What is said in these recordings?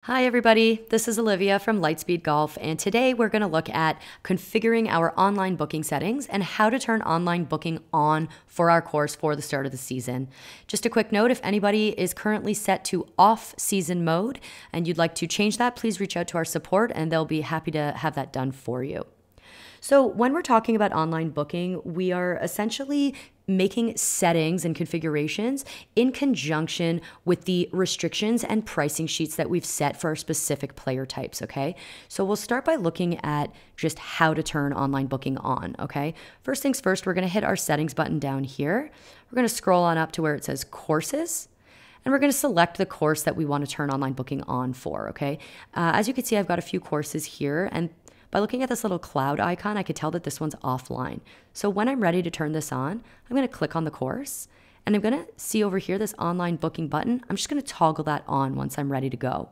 Hi everybody, this is Olivia from Lightspeed Golf, and today we're going to look at configuring our online booking settings and how to turn online booking on for our course for the start of the season. Just a quick note, if anybody is currently set to off-season mode and you'd like to change that, please reach out to our support and they'll be happy to have that done for you. So when we're talking about online booking, we are essentially making settings and configurations in conjunction with the restrictions and pricing sheets that we've set for our specific player types, okay? So we'll start by looking at just how to turn online booking on, okay? First things first, we're gonna hit our settings button down here. We're gonna scroll on up to where it says courses. And we're going to select the course that we want to turn online booking on for, okay? As you can see, I've got a few courses here, and by looking at this little cloud icon, I could tell that this one's offline. So when I'm ready to turn this on, I'm going to click on the course, and I'm going to see over here this online booking button. I'm just going to toggle that on once I'm ready to go.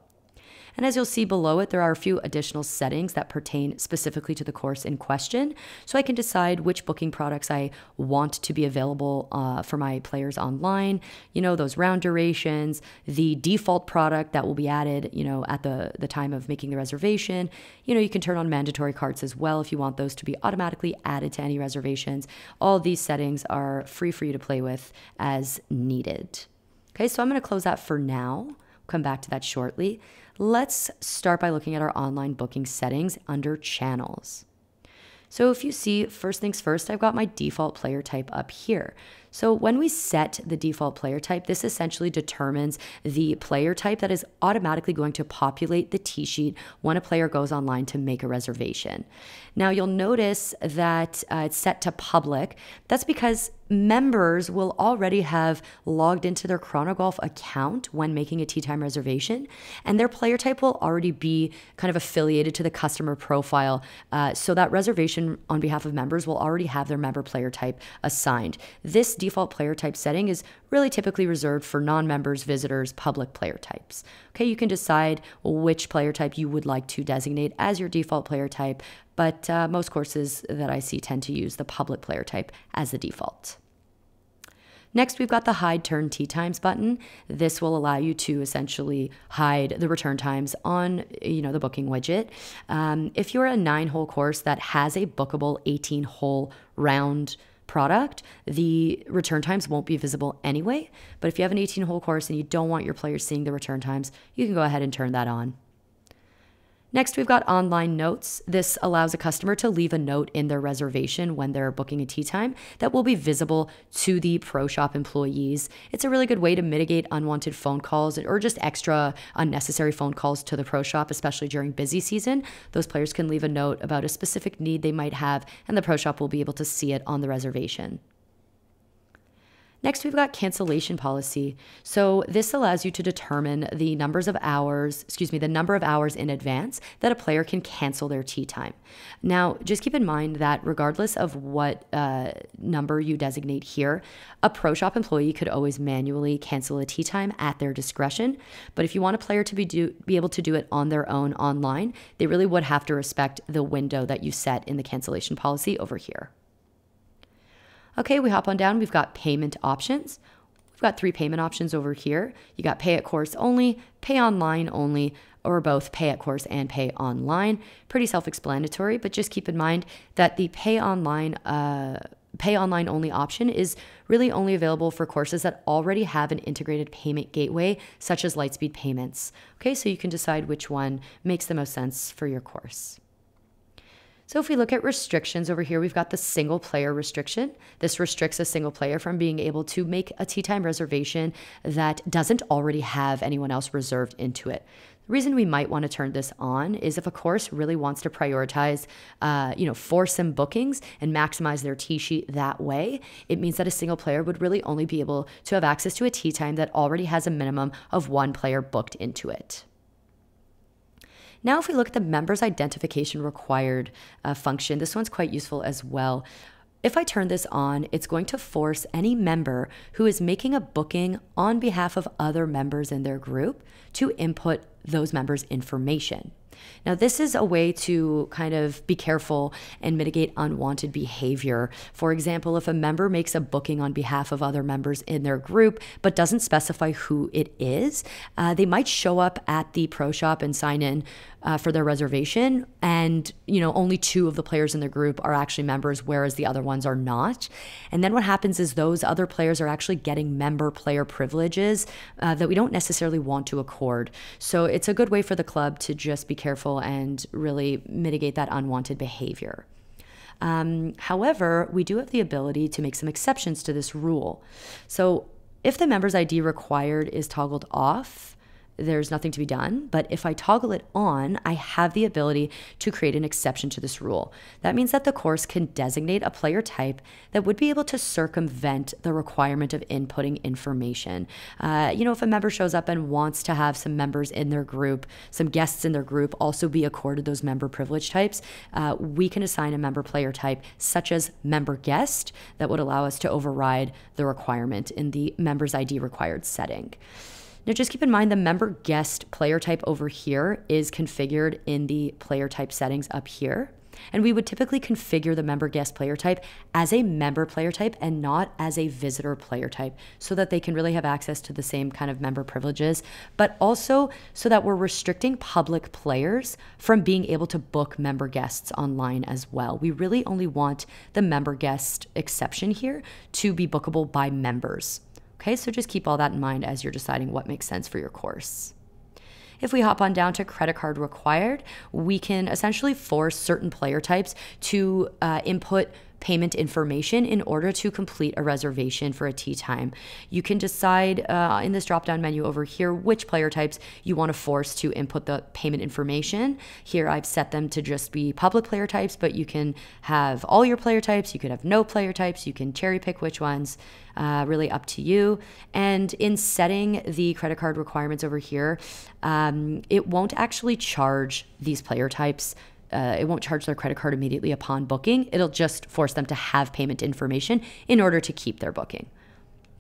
And as you'll see below it, there are a few additional settings that pertain specifically to the course in question. So I can decide which booking products I want to be available for my players online, you know, those round durations, the default product that will be added, you know, at the time of making the reservation. You know, you can turn on mandatory carts as well if you want those to be automatically added to any reservations. All of these settings are free for you to play with as needed. Okay, so I'm going to close that for now. Come back to that shortly. Let's start by looking at our online booking settings under channels. So if you see, first things first, I've got my default player type up here. So when we set the default player type, this essentially determines the player type that is automatically going to populate the tee sheet when a player goes online to make a reservation. Now you'll notice that it's set to public. That's because members will already have logged into their Chronogolf account when making a tee time reservation, and their player type will already be kind of affiliated to the customer profile. So that reservation on behalf of members will already have their member player type assigned. This default player type setting is really typically reserved for non-members, visitors, public player types. Okay, you can decide which player type you would like to designate as your default player type, but most courses that I see tend to use the public player type as the default. Next, we've got the hide turn tee times button. This will allow you to essentially hide the return times on, you know, the booking widget. If you're a 9-hole course that has a bookable 18-hole round product, the return times won't be visible anyway. But if you have an 18-hole course and you don't want your players seeing the return times, you can go ahead and turn that on. Next, we've got online notes. This allows a customer to leave a note in their reservation when they're booking a tee time that will be visible to the Pro Shop employees. It's a really good way to mitigate unwanted phone calls or just extra unnecessary phone calls to the Pro Shop, especially during busy season. Those players can leave a note about a specific need they might have, and the Pro Shop will be able to see it on the reservation. Next, we've got cancellation policy. So this allows you to determine the number of hours in advance that a player can cancel their tee time. Now, just keep in mind that regardless of what number you designate here, a Pro Shop employee could always manually cancel a tee time at their discretion. But if you want a player to be able to do it on their own online, they really would have to respect the window that you set in the cancellation policy over here. Okay, we hop on down. We've got payment options. We've got 3 payment options over here. You got pay at course only, pay online only, or both pay at course and pay online. Pretty self-explanatory, but just keep in mind that the pay online only option is really only available for courses that already have an integrated payment gateway, such as Lightspeed payments. Okay, so you can decide which one makes the most sense for your course. So if we look at restrictions over here, we've got the single player restriction. This restricts a single player from being able to make a tee time reservation that doesn't already have anyone else reserved into it. The reason we might want to turn this on is if a course really wants to prioritize, foursome bookings and maximize their tee sheet that way, it means that a single player would really only be able to have access to a tee time that already has a minimum of 1 player booked into it. Now, if we look at the members identification required function, this one's quite useful as well. If I turn this on, it's going to force any member who is making a booking on behalf of other members in their group to input those members' information. Now, this is a way to kind of be careful and mitigate unwanted behavior. For example, if a member makes a booking on behalf of other members in their group but doesn't specify who it is, they might show up at the pro shop and sign in for their reservation, and only 2 of the players in the group are actually members, whereas the other ones are not. And then what happens is those other players are actually getting member player privileges that we don't necessarily want to accord. So it's a good way for the club to just be careful and really mitigate that unwanted behavior. However, we do have the ability to make some exceptions to this rule. So if the member's ID required is toggled off, there's nothing to be done. But if I toggle it on, I have the ability to create an exception to this rule. That means that the course can designate a player type that would be able to circumvent the requirement of inputting information. If a member shows up and wants to have some members in their group, some guests in their group also be accorded those member privilege types, we can assign a member player type such as member guest that would allow us to override the requirement in the member's ID required setting. Now, just keep in mind the member guest player type over here is configured in the player type settings up here. And we would typically configure the member guest player type as a member player type and not as a visitor player type, so that they can really have access to the same kind of member privileges, but also so that we're restricting public players from being able to book member guests online as well. We really only want the member guest exception here to be bookable by members. Okay, so just keep all that in mind as you're deciding what makes sense for your course. If we hop on down to credit card required, we can essentially force certain player types to input payment information in order to complete a reservation for a tee time. You can decide in this drop-down menu over here which player types you want to force to input the payment information. Here I've set them to just be public player types, but you can have all your player types, you could have no player types, you can cherry pick which ones, really up to you. And in setting the credit card requirements over here, it won't actually charge these player types. It won't charge their credit card immediately upon booking. It'll just force them to have payment information in order to keep their booking.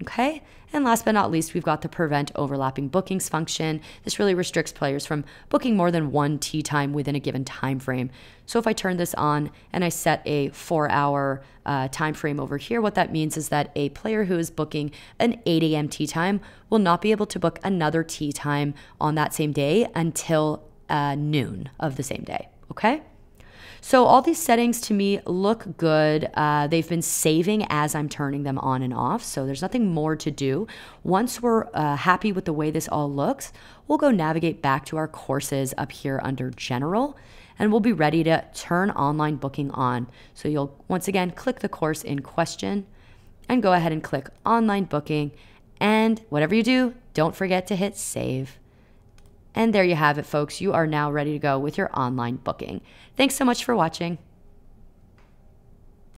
Okay? And last but not least, we've got the prevent overlapping bookings function. This really restricts players from booking more than one tee time within a given time frame. So if I turn this on and I set a 4-hour time frame over here, what that means is that a player who is booking an 8 a.m. tee time will not be able to book another tee time on that same day until noon of the same day. Okay? So all these settings to me look good. They've been saving as I'm turning them on and off, so there's nothing more to do. Once we're happy with the way this all looks, we'll go navigate back to our courses up here under General, and we'll be ready to turn online booking on. So you'll once again click the course in question and go ahead and click Online Booking, and whatever you do, don't forget to hit Save. And there you have it, folks. You are now ready to go with your online booking. Thanks so much for watching.